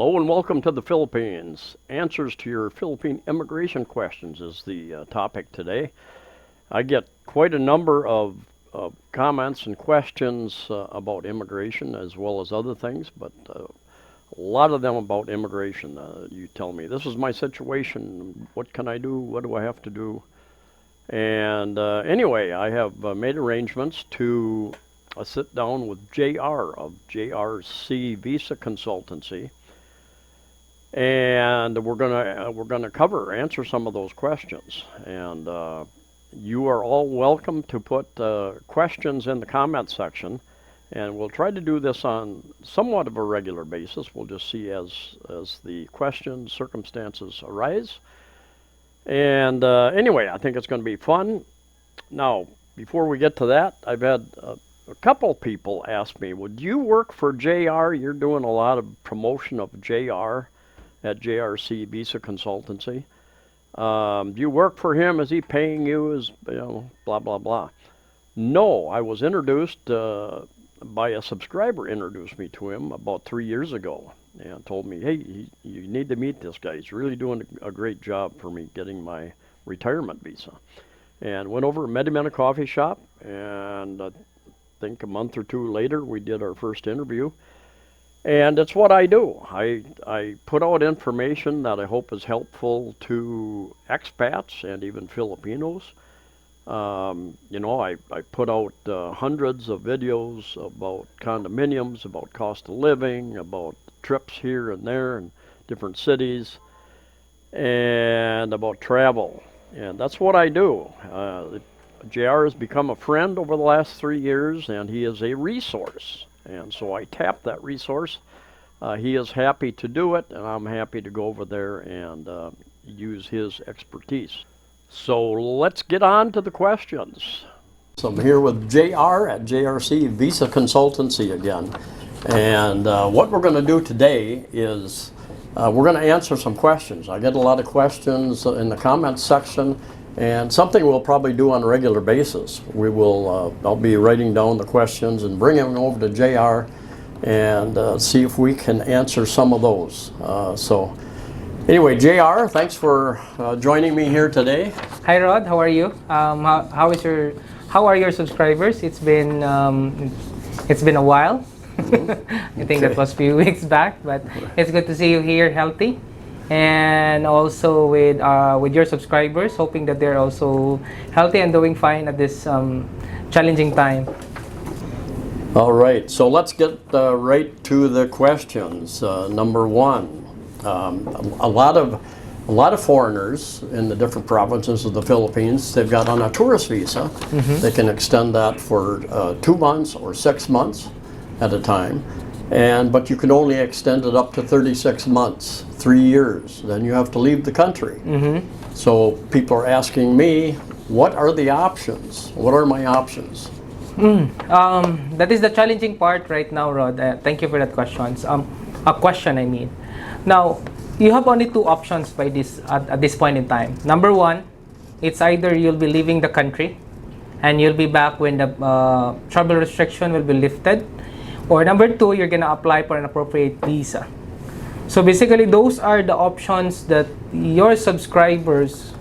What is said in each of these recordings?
Hello and welcome to the Philippines. Answers to your Philippine immigration questions is the topic today. I get quite a number of comments and questions about immigration as well as other things, but a lot of them about immigration. You tell me, this is my situation, what can I do, what do I have to do? And anyway, I have made arrangements to sit down with JR of JRC Visa Consultancy, and we're gonna answer some of those questions. And you are all welcome to put questions in the comment section, and we'll try to do this on somewhat of a regular basis. We'll just see as the questions, circumstances arise. And anyway, I think it's going to be fun. Now, before we get to that, I've had a couple people ask me, would you work for JR? You're doing a lot of promotion of JR at JRC Visa Consultancy. Do you work for him? Is he paying you? Is, blah, blah, blah. No, I was introduced by a subscriber, introduced me to him about 3 years ago and told me, hey, you need to meet this guy. He's really doing a great job for me getting my retirement visa. And went over and met him in a coffee shop, and I think a month or two later we did our first interview. And it's what I do. I put out information that I hope is helpful to expats and even Filipinos. I put out hundreds of videos about condominiums, about cost of living, about trips here and there in different cities, and about travel. And that's what I do. JR has become a friend over the last 3 years, and he is a resource. And so I tap that resource. He is happy to do it, and I'm happy to go over there and use his expertise. So let's get on to the questions. So I'm here with JR at JRC Visa Consultancy again. And what we're going to do today is we're going to answer some questions. I get a lot of questions in the comments section, and something we'll probably do on a regular basis. I'll be writing down the questions and bringing them over to JR and see if we can answer some of those. So anyway, JR, thanks for joining me here today. Hi Rod, how are you? How are your subscribers? It's been a while. I think that was a few weeks back, but it's good to see you here healthy, and also with your subscribers, hoping that they're also healthy and doing fine at this challenging time. All right, so let's get right to the questions. Number one, a lot of foreigners in the different provinces of the Philippines, they've got on a tourist visa. Mm-hmm. They can extend that for 2 months or 6 months at a time, but you can only extend it up to 36 months, 3 years. Then you have to leave the country. Mm-hmm. So people are asking me, what are the options? What are my options? That is the challenging part right now, Rod. Thank you for that question. I mean. Now, you have only 2 options at this point in time. Number one, it's either you'll be leaving the country and you'll be back when the travel restriction will be lifted, or number 2, you're gonna apply for an appropriate visa. So basically, those are the options that your subscribers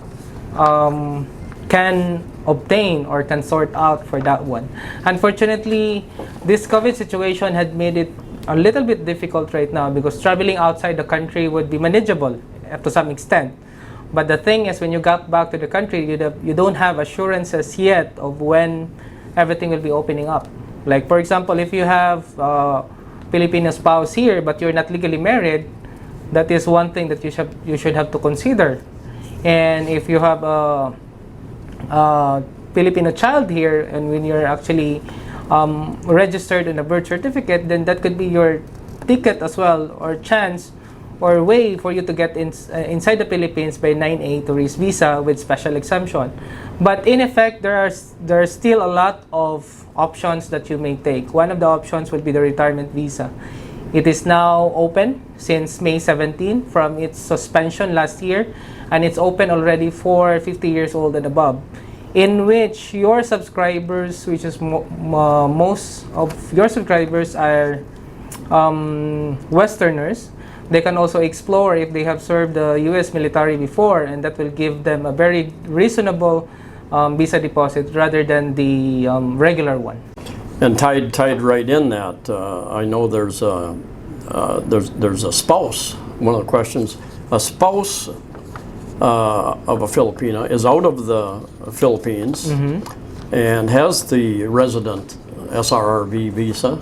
can obtain or can sort out for that one. Unfortunately, this COVID situation had made it a little bit difficult right now because traveling outside the country would be manageable to some extent. But the thing is, when you got back to the country, you don't have assurances yet of when everything will be opening up. Like, for example, if you have a Filipino spouse here but you're not legally married, that is one thing that you should have to consider. And if you have a Filipino child here, and when you're actually registered in a birth certificate, then that could be your ticket as well, or chance or way for you to get inside the Philippines by 9A tourist visa with special exemption. But in effect, there are still a lot of options that you may take. One of the options would be the retirement visa. It is now open since May 17 from its suspension last year, and it's open already for 50 years old and above, in which your subscribers, which is most of your subscribers are Westerners, They can also explore if they have served the U.S. military before, and that will give them a very reasonable visa deposit rather than the regular one. And tied right in that, I know there's a spouse. One of the questions, a spouse of a Filipino is out of the Philippines and has the resident SRRV visa,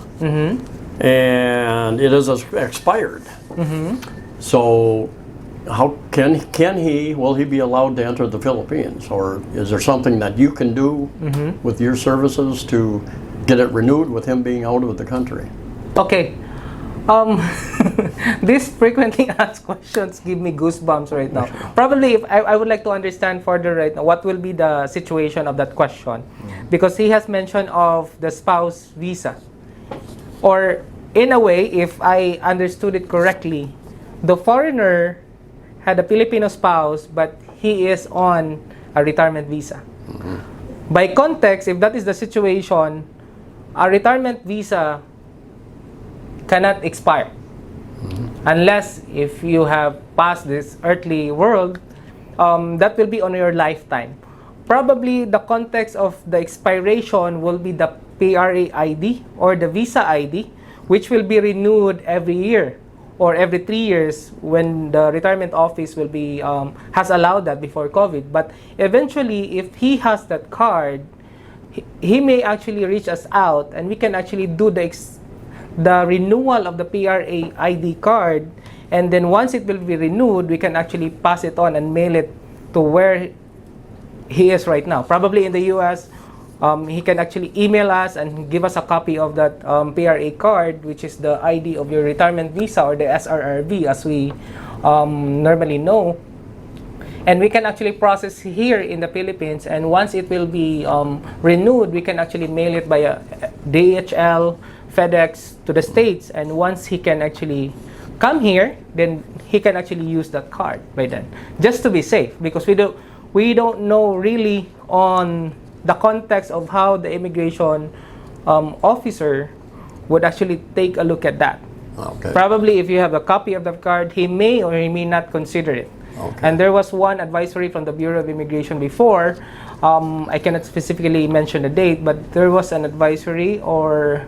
and it is expired. So how will he be allowed to enter the Philippines, or is there something that you can do with your services to get it renewed with him being out of the country? Okay. These frequently asked questions give me goosebumps right now. Probably if I would like to understand further right now what will be the situation of that question, because he has mentioned of the spouse visa, or in a way, if I understood it correctly, the foreigner had a Filipino spouse but he is on a retirement visa. By context, if that is the situation, a retirement visa cannot expire unless if you have passed this earthly world, that will be on your lifetime. Probably the context of the expiration will be the PRA ID or the visa ID, which will be renewed every year or every 3 years when the retirement office will be has allowed that before COVID. But eventually, if he has that card, he may actually reach us out, and we can actually do the renewal of the PRA ID card, and then once it will be renewed, we can actually pass it on and mail it to where he is right now. Probably in the US, he can actually email us and give us a copy of that PRA card, which is the ID of your retirement visa, or the SRRV as we normally know. And we can actually process here in the Philippines, and once it will be renewed, we can actually mail it by a DHL, FedEx to the States, and once he can actually come here, then he can actually use that card by then, just to be safe, because we don't know really on the context of how the immigration officer would actually take a look at that. Okay. Probably if you have a copy of the card, he may or he may not consider it. Okay. And there was one advisory from the Bureau of Immigration before. I cannot specifically mention the date, but there was an advisory or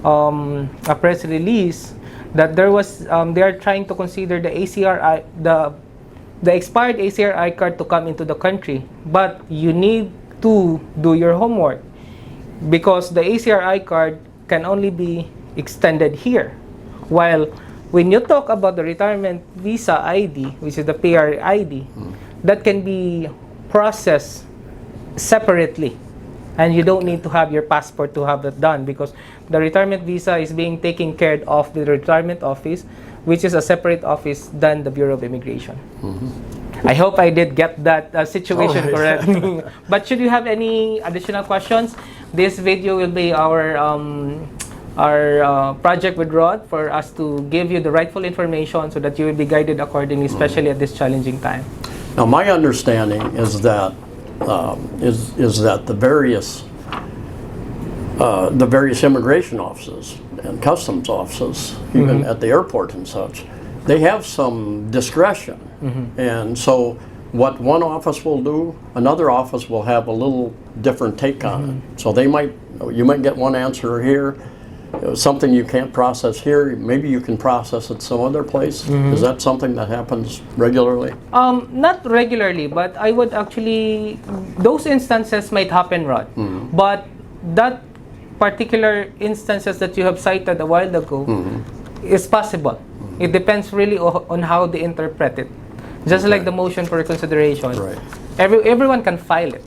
a press release that there was they are trying to consider the ACRI, the expired ACRI card to come into the country, but you need to do your homework, because the ACRI card can only be extended here, while when you talk about the retirement visa ID, which is the PR ID, that can be processed separately, and you don't need to have your passport to have that done, because the retirement visa is being taken care of the retirement office, which is a separate office than the Bureau of Immigration. I hope I did get that situation correct. But should you have any additional questions, this video will be our project with Rod for us to give you the rightful information so that you will be guided accordingly, especially at this challenging time. Now, my understanding is that the various immigration offices and customs offices, even at the airport and such, they have some discretion. And so what one office will do, another office will have a little different take on it. So you might get one answer here, something you can't process here, maybe you can process it some other place. Is that something that happens regularly? Not regularly, but I would actually, those instances might happen, Rod. But that particular instances that you have cited a while ago is possible. It depends really on how they interpret it. Just like the motion for reconsideration, everyone can file it.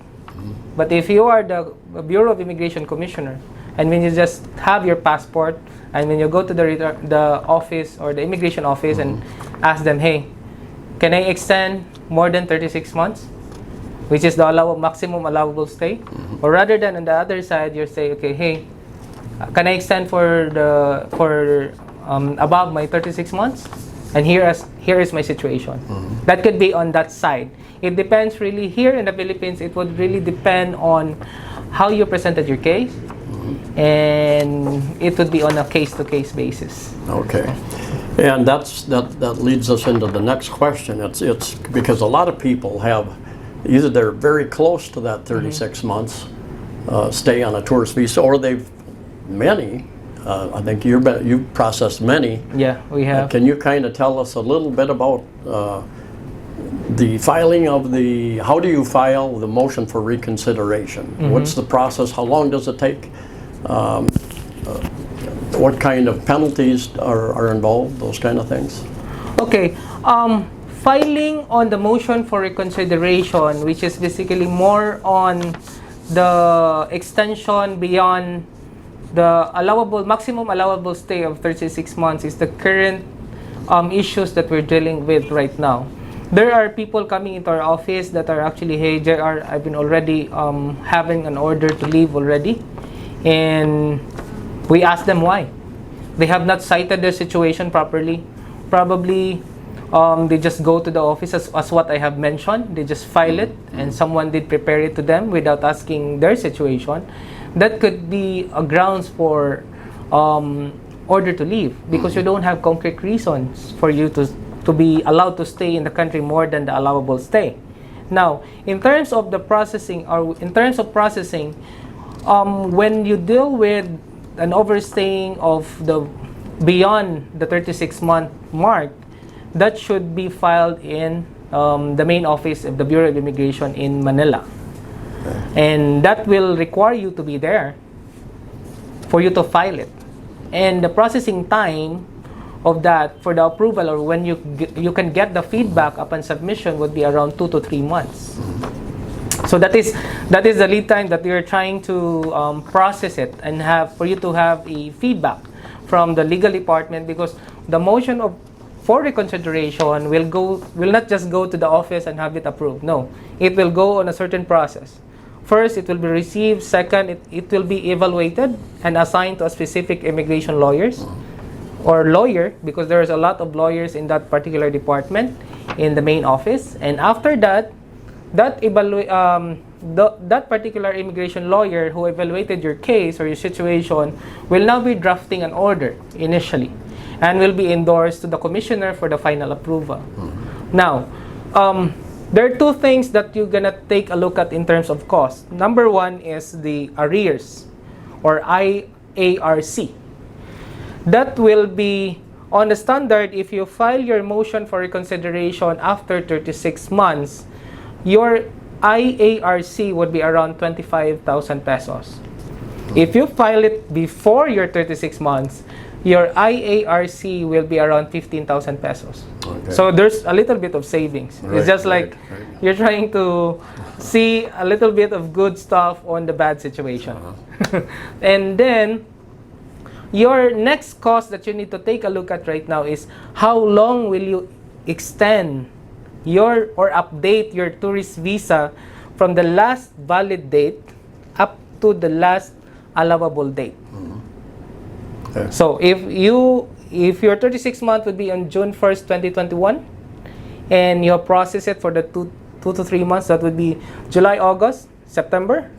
But if you are the Bureau of Immigration Commissioner, and when you just have your passport, and when you go to the office or the immigration office and ask them, hey, can I extend more than 36 months, which is the maximum allowable stay? Or rather than on the other side, you say, okay, hey, can I extend for above my 36 months? And here is my situation. That could be on that side. It depends really. Here in the Philippines, it would really depend on how you presented your case, and it would be on a case-to-case basis. Okay. And that leads us into the next question. It's because a lot of people have, either they're very close to that 36 months stay on a tourist visa, or many, I think you've processed many. Yeah, we have. Can you kind of tell us a little bit about the filing of how do you file the motion for reconsideration? What's the process? How long does it take? What kind of penalties are involved? Those kind of things. Okay. Filing on the motion for reconsideration, which is basically more on the extension beyond the maximum allowable stay of 36 months, is the current issues that we're dealing with right now. There are people coming into our office that are actually, hey, JR, I've been already having an order to leave already, and we ask them why. They have not cited their situation properly. Probably they just go to the office as what I have mentioned. They just file it, and someone did prepare it to them without asking their situation. That could be a grounds for order to leave, because you don't have concrete reasons for you to be allowed to stay in the country more than the allowable stay. Now, in terms of processing, when you deal with an overstaying of beyond the 36-month mark, that should be filed in the main office of the Bureau of Immigration in Manila. And that will require you to be there for you to file it. And the processing time of that for the approval, or when you can get the feedback upon submission, would be around 2 to 3 months. So that is the lead time that we are trying to process it and for you to have a feedback from the legal department, because the motion for reconsideration will not just go to the office and have it approved. No, it will go on a certain process. First, it will be received. Second, it will be evaluated and assigned to a specific immigration lawyer, because there's a lot of lawyers in that particular department in the main office. And after that particular immigration lawyer who evaluated your case or your situation will now be drafting an order initially, and will be endorsed to the commissioner for the final approval. Now, there are two things that you're gonna take a look at in terms of cost. Number one is the arrears, or IARC. That will be on the standard. If you file your motion for reconsideration after 36 months, your IARC would be around 25,000 pesos. If you file it before your 36 months, your IARC will be around 15,000 pesos. Okay. So there's a little bit of savings. Right, it's just like you're trying to see a little bit of good stuff on the bad situation. And then your next cost that you need to take a look at right now is how long will you extend or update your tourist visa from the last valid date up to the last allowable date. Okay. So if your 36 month would be on June 1st, 2021, and you process it for the 2 to 3 months, that would be July, August, September,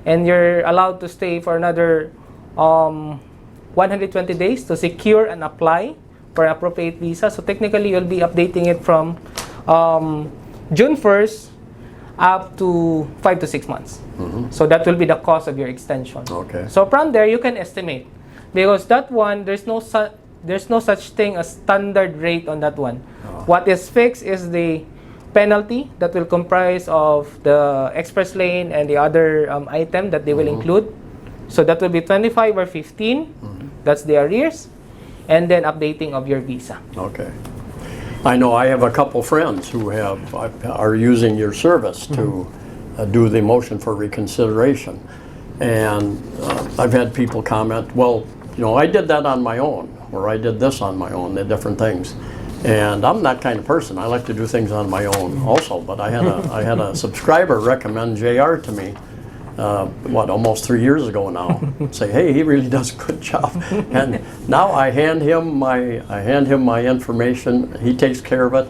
and you're allowed to stay for another 120 days to secure and apply for an appropriate visa. So technically, you'll be updating it from June 1st up to 5 to 6 months. So that will be the cost of your extension. Okay. So from there, you can estimate, because that one, there's no such thing as standard rate on that one. What is fixed is the penalty that will comprise of the express lane and the other item that they will include. So that will be 25 or 15. That's the arrears, and then updating of your visa. Okay. I know I have a couple friends who are using your service to do the motion for reconsideration, and I've had people comment, well, I did that on my own, or I did this on my own, the different things. And I'm that kind of person. I like to do things on my own also, but I had a subscriber recommend JR to me, almost 3 years ago now. Say, hey, he really does a good job. And now I hand him my information. He takes care of it,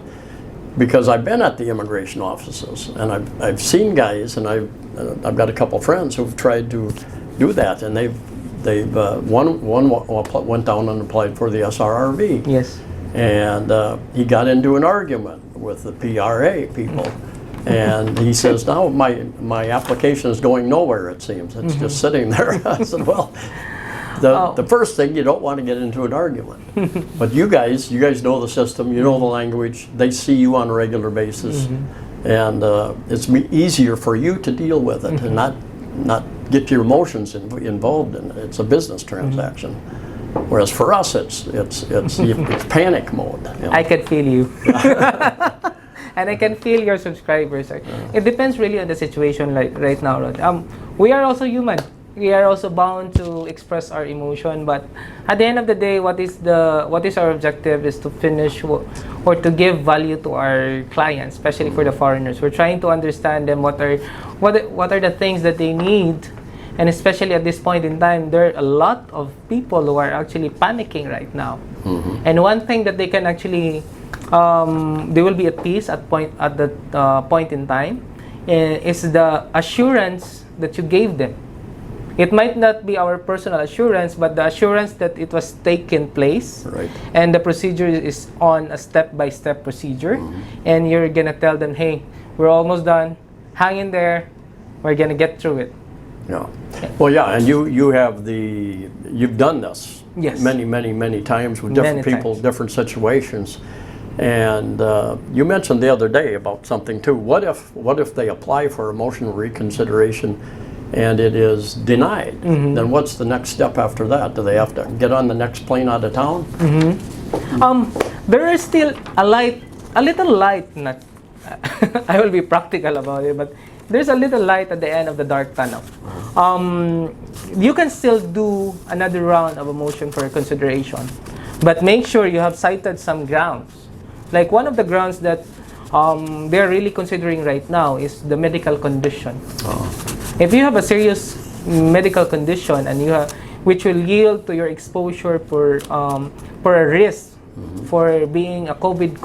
because I've been at the immigration offices and I've seen guys, and I've got a couple friends who've tried to do that, and one went down and applied for the SRRV. Yes. And he got into an argument with the PRA people. And he says, now my application is going nowhere, it seems. It's just sitting there. I said, well, the first thing, you don't want to get into an argument. But you guys know the system, you know the language, they see you on a regular basis. And it's easier for you to deal with it and not get your emotions involved in it. It's a business transaction. Whereas for us, it's panic mode. You know? I can feel you. And I can feel your subscribers. It depends really on the situation like right now, Rod. We are also human. We are also bound to express our emotion, but at the end of the day, what is our objective is to finish or to give value to our clients, especially for the foreigners. We're trying to understand them what are the things that they need, and especially at this point in time, there are a lot of people who are actually panicking right now. And one thing that they can actually they will be at peace at that point in time is the assurance that you gave them. It might not be our personal assurance, but the assurance that it was taken place, right. And the procedure is on a step-by-step procedure, and you're gonna tell them, hey, we're almost done, hang in there, we're gonna get through it. Yeah. Well, yeah, and you've done this Yes. many times with different Many people, times. different situations. And you mentioned the other day about something too. What if they apply for a motion of reconsideration and it is denied? Then what's the next step after that? Do they have to get on the next plane out of town? There is still a little light. Not, I will be practical about it, but there's a little light at the end of the dark tunnel. You can still do another round of a motion for consideration, but make sure you have cited some grounds. Like one of the grounds that they're really considering right now is the medical condition. If you have a serious medical condition and which will yield to your exposure for a risk for being a COVID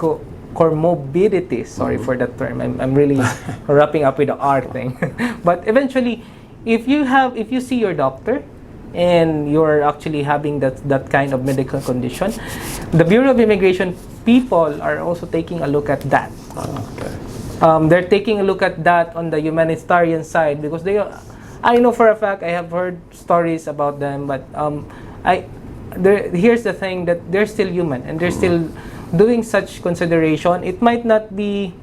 comorbidity. Sorry for that term. I'm really wrapping up with the R thing. But eventually, if you see your doctor and you're actually having that kind of medical condition, the Bureau of Immigration people are also taking a look at that. They're taking a look at that on the humanitarian side because I know for a fact, I have heard stories about them, but here's the thing, that they're still human and they're still doing such consideration. It might not be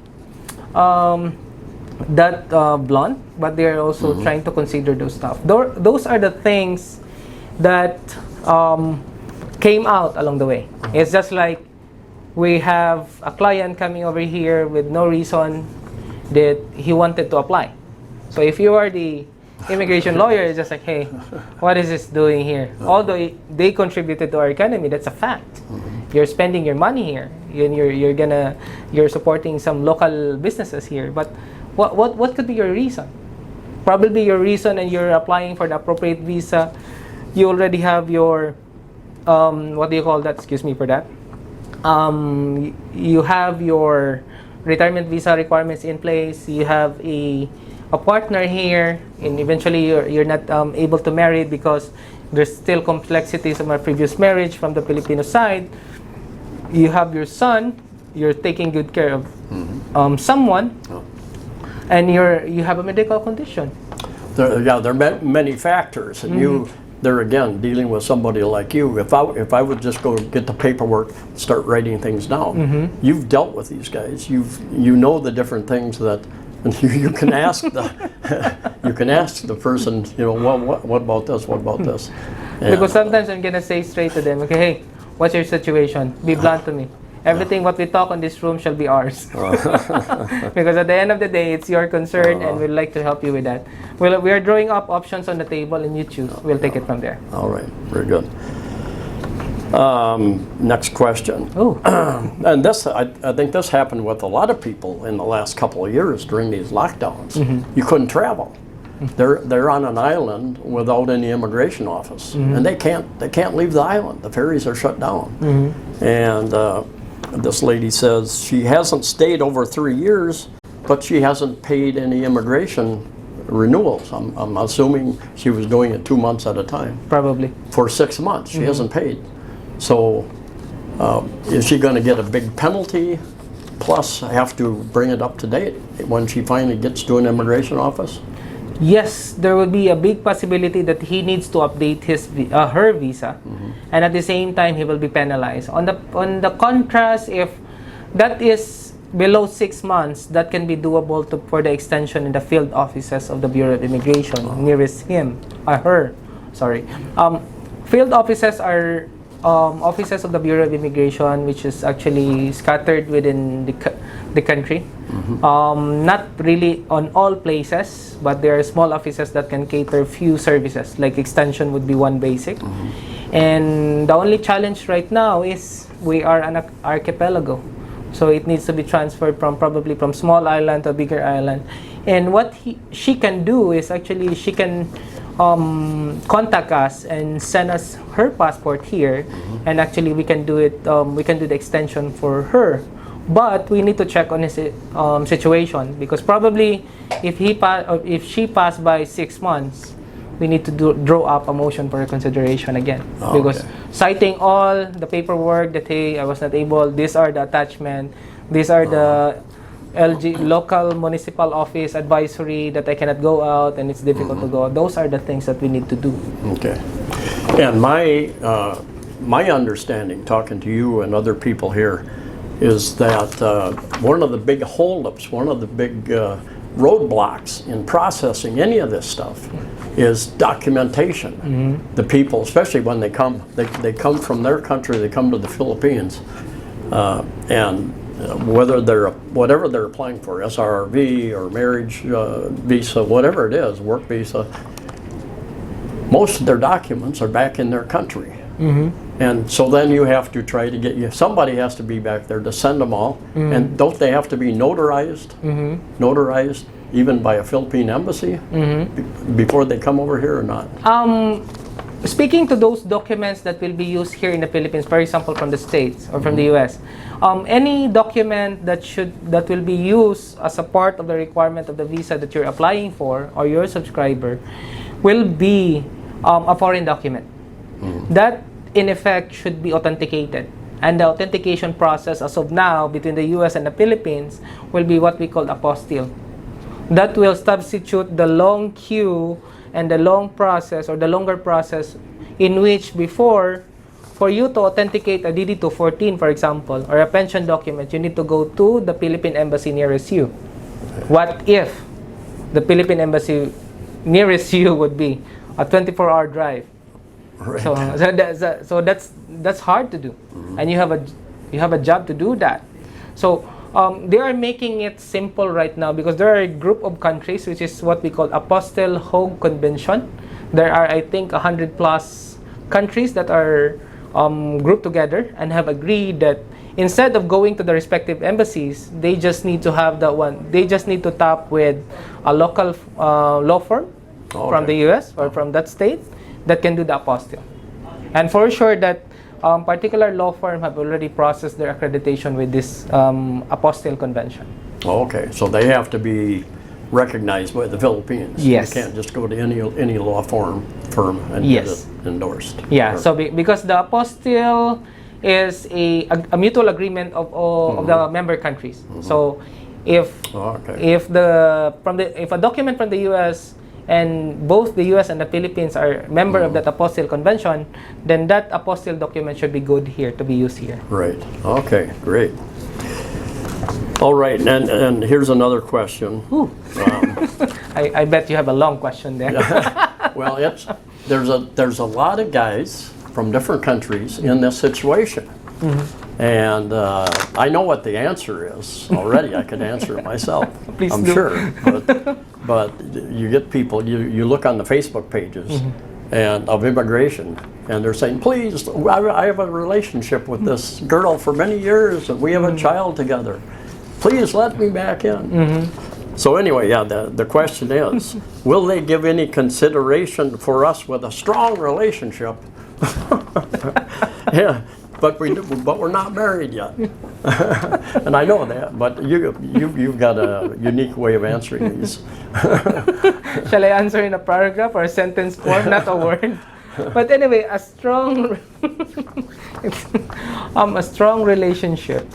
that blunt, but they're also trying to consider those stuff. Those are the things that came out along the way. It's just like we have a client coming over here with no reason that he wanted to apply. So if you are the immigration lawyer, it's just like, hey, what is this doing here? Although they contributed to our economy, that's a fact. You're spending your money here. You're supporting some local businesses here. But what could be your reason? Probably your reason, and you're applying for the appropriate visa. You already have your what do you call that? Excuse me for that. You have your retirement visa requirements in place. You have a partner here, and eventually you're not able to marry because there's still complexities of my previous marriage from the Filipino side. You have your son. You're taking good care of someone, and you have a medical condition. There are many factors, and they're again dealing with somebody like you. If I would just go get the paperwork, start writing things down, you've dealt with these guys. You know the different things that you can ask the person. You know, well, what about this? What about this? And because sometimes I'm gonna say straight to them, okay, hey, what's your situation? Be blunt to me. Everything what we talk on this room shall be ours. Because at the end of the day, it's your concern, and we'd like to help you with that. We are drawing up options on the table, and you choose. We'll take it from there. All right, very good. Next question. And this, I think this happened with a lot of people in the last couple of years during these lockdowns. You couldn't travel. They're on an island without any immigration office, and they can't leave the island. The ferries are shut down, and this lady says she hasn't stayed over 3 years, but she hasn't paid any immigration renewals. I'm assuming she was doing it 2 months at a time. Probably. For 6 months, she hasn't paid. So Is she going to get a big penalty, plus have to bring it up to date when she finally gets to an immigration office? Yes, there will be a big possibility that he needs to update her visa, and at the same time he will be penalized. On the contrast, if that is below 6 months, that can be doable for the extension in the field offices of the Bureau of Immigration nearest him or her. Sorry, field offices are offices of the Bureau of Immigration, which is actually scattered within the country. Not really on all places, but there are small offices that can cater few services, like extension would be one basic. And the only challenge right now is we are an archipelago. So it needs to be transferred probably from small island to a bigger island. And what she can do is actually she can contact us and send us her passport here, and actually we can do it. We can do the extension for her, but we need to check on his situation, because probably if she passed by 6 months, we need to draw up a motion for reconsideration again, because citing all the paperwork that hey, I was not able. These are the attachment. These are the local municipal office advisory that I cannot go out and it's difficult to go out. Those are the things that we need to do. Okay. And my understanding, talking to you and other people here, is that one of the big holdups, one of the big roadblocks in processing any of this stuff is documentation. The people, especially when they come from their country, they come to the Philippines, and whatever they're applying for, SRRV or marriage visa, whatever it is, work visa, most of their documents are back in their country. And so then you have to try to somebody has to be back there to send them all. And don't they have to be notarized? Notarized even by a Philippine embassy before they come over here or not? Speaking to those documents that will be used here in the Philippines, for example, from the States or from the US, any document that will be used as a part of the requirement of the visa that you're applying for or your subscriber will be a foreign document. That, in effect, should be authenticated. And the authentication process as of now between the US and the Philippines will be what we call apostille. That will substitute the long queue and the long process or the longer process in which before, for you to authenticate a DD-214, for example, or a pension document, you need to go to the Philippine Embassy nearest you. What if the Philippine Embassy nearest you would be a 24-hour drive? Right. So that's hard to do, and you have a job to do that. So they are making it simple right now, because there are a group of countries which is what we call Apostille Hague Convention. There are, I think, 100 plus countries that are grouped together and have agreed that instead of going to the respective embassies, they just need to have that one. They just need to tap with a local law firm from the US or from that state that can do the apostille. And for sure that particular law firm have already processed their accreditation with this apostille convention. Okay, so they have to be recognized by the Philippines. Yes. You can't just go to any law firm and get it endorsed. Yeah, so because the apostille is a mutual agreement of all of the member countries. So if a document from the US and both the US and the Philippines are member of that apostille convention, then that apostille document should be good here to be used here. Right. Okay, great. All right, and here's another question. I bet you have a long question there. Well, there's a lot of guys from different countries in this situation. And I know what the answer is already. I could answer it myself. Please I'm do. sure. But you get people, you look on the Facebook pages and of immigration, and they're saying, please, I have a relationship with this girl for many years, and we have a child together. Please let me back in. So anyway, yeah, the question is, will they give any consideration for us with a strong relationship? Yeah. But we're not married yet, and I know that. But you've got a unique way of answering these. Shall I answer in a paragraph or a sentence form, not a word? But anyway, a strong a strong relationship.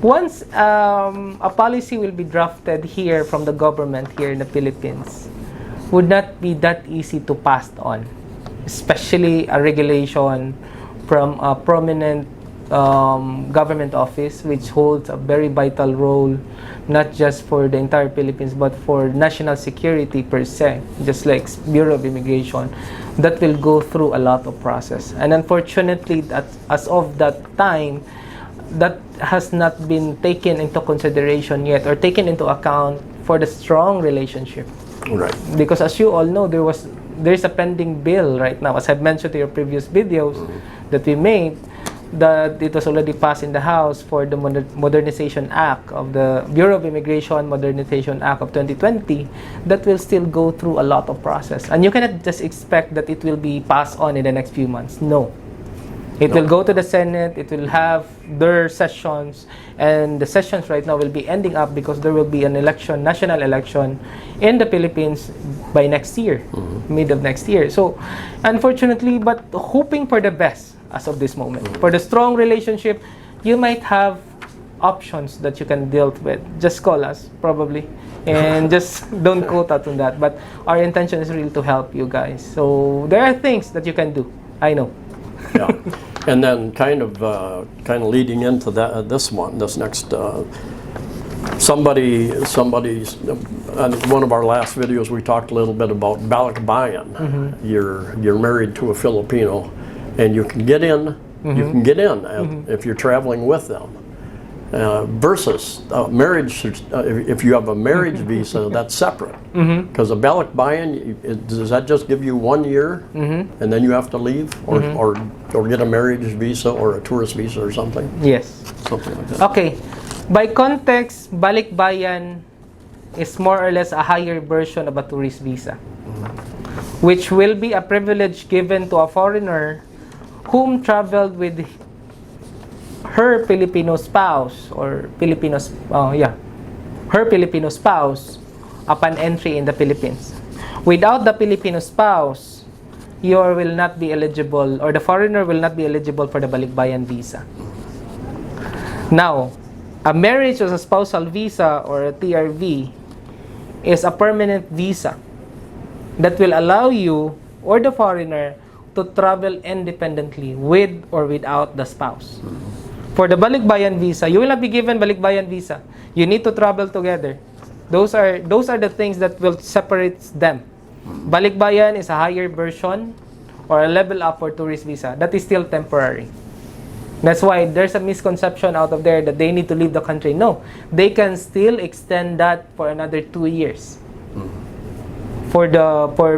Once a policy will be drafted here from the government here in the Philippines, would not be that easy to pass on, especially a regulation from a prominent government office which holds a very vital role, not just for the entire Philippines but for national security per se, just like Bureau of Immigration, that will go through a lot of process. And unfortunately, that as of that time, that has not been taken into consideration yet or taken into account for the strong relationship. Right. Because as you all know, there's a pending bill right now, as I've mentioned to your previous videos that we made, that it was already passed in the House for the Modernization Act of the Bureau of Immigration Modernization Act of 2020, that will still go through a lot of process. And you cannot just expect that it will be passed on in the next few months. No. It will go to the Senate, it will have their sessions, and the sessions right now will be ending up because there will be an election, national election in the Philippines by next year, mid of next year. So, unfortunately, but hoping for the best as of this moment. For the strong relationship, you might have options that you can deal with. Just call us, probably. And just don't quote us on that. But our intention is really to help you guys. So, there are things that you can do. I know. Yeah, and then kind of leading into this next. Somebody's on one of our last videos we talked a little bit about balikbayan. You're married to a Filipino, and you can get in. You can get in if you're traveling with them. Versus marriage, if you have a marriage visa, that's separate. Because a balikbayan, does that just give you 1 year, and then you have to leave, or get a marriage visa or a tourist visa or something? Yes. Something like that. Okay. By context, balikbayan is more or less a higher version of a tourist visa, which will be a privilege given to a foreigner whom traveled with her Filipino spouse or her Filipino spouse upon entry in the Philippines. Without the Filipino spouse, you will not be eligible, or the foreigner will not be eligible for the balikbayan visa. Now, a marriage as a spousal visa or a TRV is a permanent visa that will allow you or the foreigner to travel independently with or without the spouse. For the balikbayan visa, you will not be given balikbayan visa. You need to travel together. Those are the things that will separate them. Balikbayan is a higher version or a level up for tourist visa. That is still temporary. That's why there's a misconception out of there that they need to leave the country. No, they can still extend that for another 2 years. For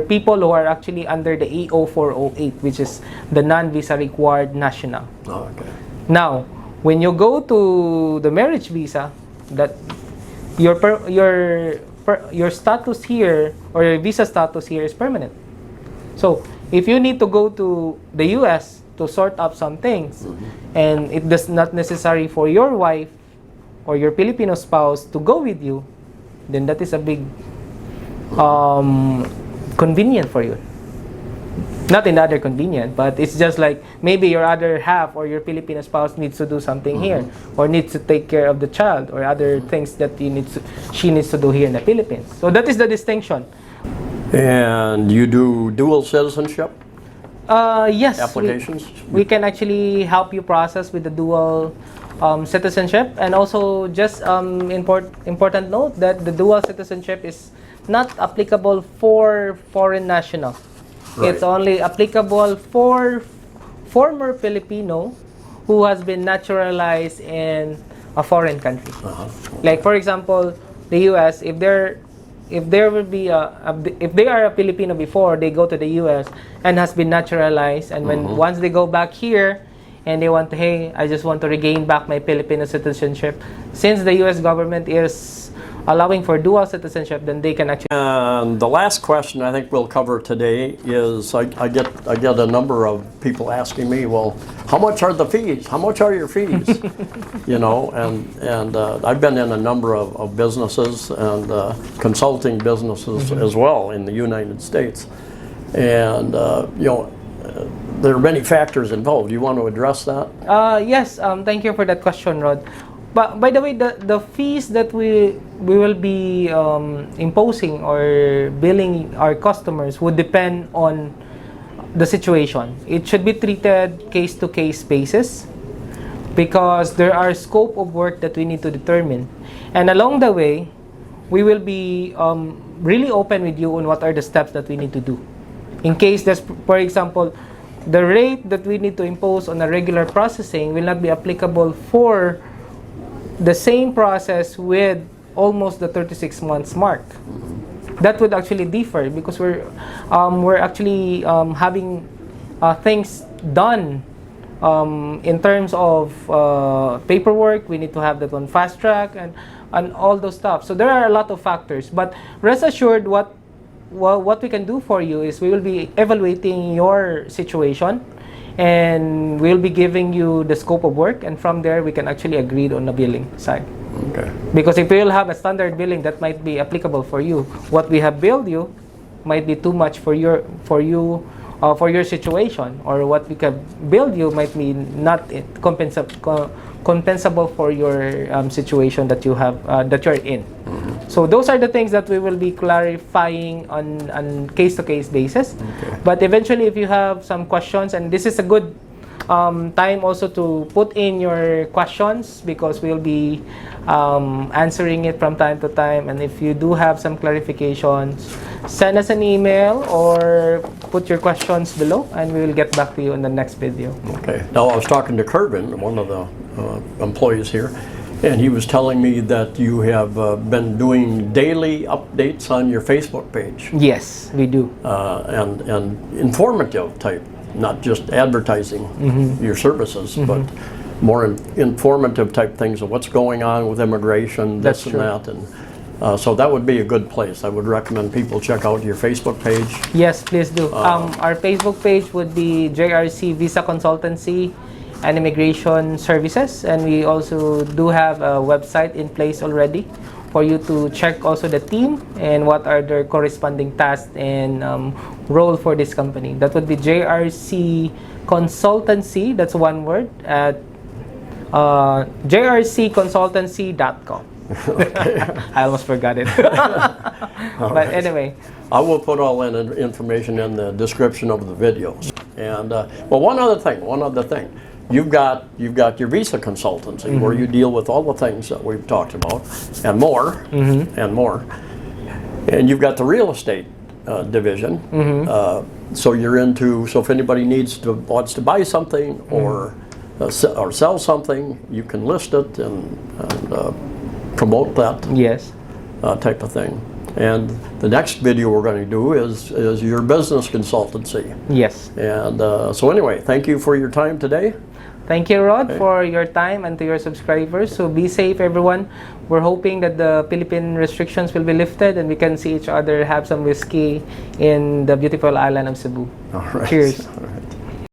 people who are actually under the E0408, which is the non-visa required national. Oh, okay. Now, when you go to the marriage visa, that your status here or your visa status here is permanent. So, if you need to go to the US to sort out some things, and it does not necessary for your wife or your Filipino spouse to go with you, then that is a big convenient for you. Not in the other convenient, but it's just like maybe your other half or your Filipino spouse needs to do something here, or needs to take care of the child, or other things that she needs to do here in the Philippines. So that is the distinction. And you do dual citizenship Yes, applications? we can actually help you process with the dual citizenship, and also just important note that the dual citizenship is not applicable for foreign nationals. Right. It's only applicable for former Filipino who has been naturalized in a foreign country. Like for example, the US, if they are a Filipino before they go to the US and has been naturalized, and once they go back here and they want to, hey, I just want to regain back my Filipino citizenship, since the US government is allowing for dual citizenship, then they can actually. And the last question I think we'll cover today is I get a number of people asking me, well, how much are the fees? How much are your fees? You know, and I've been in a number of businesses and consulting businesses as well in the United States. And there are many factors involved. You want to address that? Yes, thank you for that question, Rod. But by the way, the fees that we will be imposing or billing our customers would depend on the situation. It should be treated case-to-case basis because there are scope of work that we need to determine. And along the way, we will be really open with you on what are the steps that we need to do. In case there's, for example, the rate that we need to impose on a regular processing will not be applicable for the same process with almost the 36 months mark. That would actually differ because we're actually having things done in terms of paperwork. We need to have that on fast track and all those stuff. So there are a lot of factors. But rest assured, what we can do for you is we will be evaluating your situation and we'll be giving you the scope of work, and from there we can actually agree on the billing side. Okay. Because if we'll have a standard billing that might be applicable for you, what we have billed you might be too much for your situation, or what we can build you might be not compensable for your situation that you have that you're in. Mm-hmm. So those are the things that we will be clarifying on case-to-case basis. Okay. But eventually, if you have some questions, and this is a good time also to put in your questions because we'll be answering it from time to time. And if you do have some clarifications, send us an email or put your questions below and we will get back to you in the next video. Okay. Now I was talking to Kervin, one of the employees here, and he was telling me that you have been doing daily updates on your Facebook page. Yes, we do. And informative type, not just advertising your services, but more informative type things of what's going on with immigration, this and that. And so that would be a good place. I would recommend people check out your Facebook page. Yes, please do. Our Facebook page would be JRC Visa Consultancy and Immigration Services, and we also do have a website in place already for you to check also the team and what are their corresponding tasks and role for this company. That would be JRC Consultancy, that's one word, at jrcconsultancy.com. Okay. I almost forgot it. But anyway. I will put all that information in the description of the videos. And well, one other thing. You've got your visa consultancy where you deal with all the things that we've talked about and more, and you've got the real estate division. So you're into, so if anybody wants to buy something or sell something, you can list it and promote that. Yes. Type of thing. And the next video we're going to do is your business consultancy. Yes. And so anyway, thank you for your time today. Thank you, Rod, for your time and to your subscribers. So be safe, everyone. We're hoping that the Philippine restrictions will be lifted and we can see each other have some whiskey in the beautiful island of Cebu. All right. Cheers.